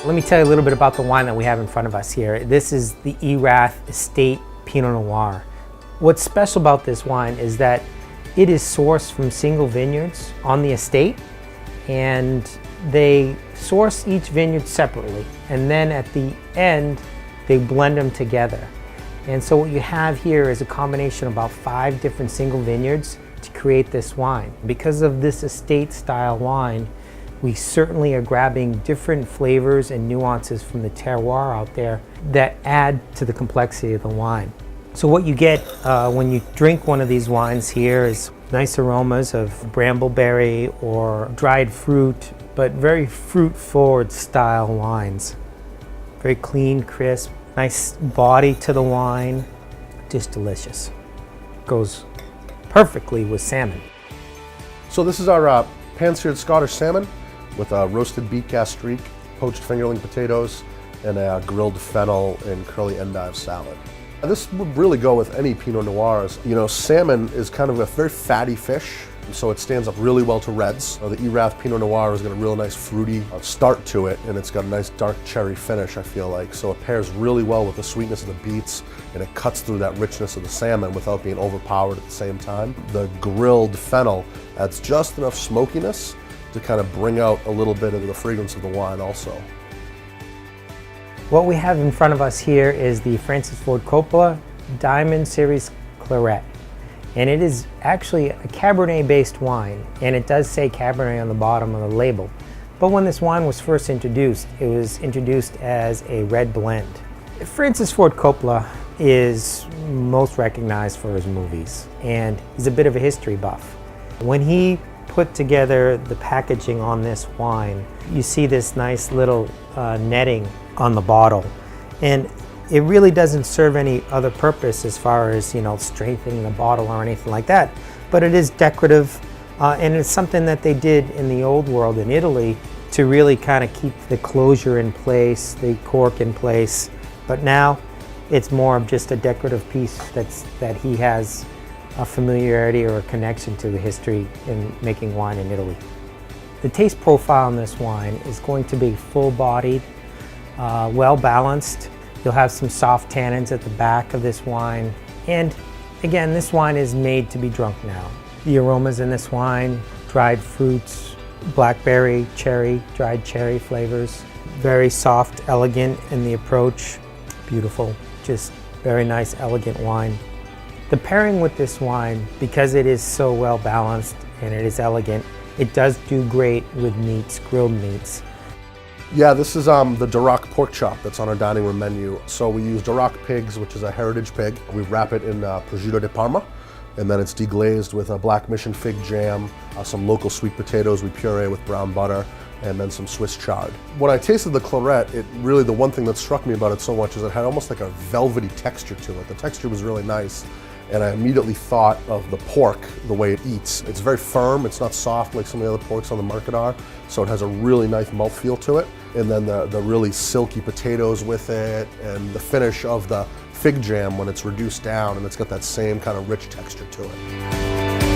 Let me tell you a little bit about the wine that we have in front of us here. This is the Erath Estate Pinot Noir. What's special about this wine is that it is sourced from single vineyards on the estate, and they source each vineyard separately, and then at the end they blend them together. And so what you have here is a combination of about 5 different single vineyards to create this wine. Because of this estate style wine, we certainly are grabbing different flavors and nuances from the terroir out there that add to the complexity of the wine. So what you get when you drink one of these wines here is nice aromas of brambleberry or dried fruit, but very fruit-forward style wines. Very clean, crisp, nice body to the wine, just delicious. Goes perfectly with salmon. So this is our pan-seared Scottish salmon with a roasted beet gastrique, poached fingerling potatoes, and a grilled fennel and curly endive salad. This would really go with any Pinot Noirs. You know, salmon is kind of a very fatty fish, so it stands up really well to reds. The Erath Pinot Noir has got a real nice fruity start to it, and it's got a nice dark cherry finish, I feel like. So it pairs really well with the sweetness of the beets, and it cuts through that richness of the salmon without being overpowered at the same time. The grilled fennel adds just enough smokiness to kind of bring out a little bit of the fragrance of the wine also. What we have in front of us here is the Francis Ford Coppola Diamond Series Claret. And it is actually a Cabernet-based wine, and it does say Cabernet on the bottom of the label. But when this wine was first introduced, it was introduced as a red blend. Francis Ford Coppola is most recognized for his movies, and he's a bit of a history buff. When he put together the packaging on this wine, you see this nice little netting on the bottle, and it really doesn't serve any other purpose as far as, you know, strengthening the bottle or anything like that, but it is decorative, and it's something that they did in the old world in Italy to really kind of keep the closure in place, the cork in place. But now it's more of just a decorative piece that he has a familiarity or a connection to the history in making wine in Italy. The taste profile in this wine is going to be full-bodied, well-balanced. You'll have some soft tannins at the back of this wine. And again, this wine is made to be drunk now. The aromas in this wine, dried fruits, blackberry, cherry, dried cherry flavors. Very soft, elegant in the approach. Beautiful, just very nice, elegant wine. The pairing with this wine, because it is so well balanced and it is elegant, it does do great with meats, grilled meats. Yeah, this is the Duroc pork chop that's on our dining room menu. So we use Duroc pigs, which is a heritage pig. We wrap it in prosciutto di Parma, and then it's deglazed with a black mission fig jam, some local sweet potatoes we puree with brown butter, and then some Swiss chard. When I tasted the Claret, the one thing that struck me about it so much is it had almost like a velvety texture to it. The texture was really nice, and I immediately thought of the pork, the way it eats. It's very firm, it's not soft like some of the other porks on the market are, so it has a really nice mouthfeel to it. And then the really silky potatoes with it, and the finish of the fig jam when it's reduced down, and it's got that same kind of rich texture to it.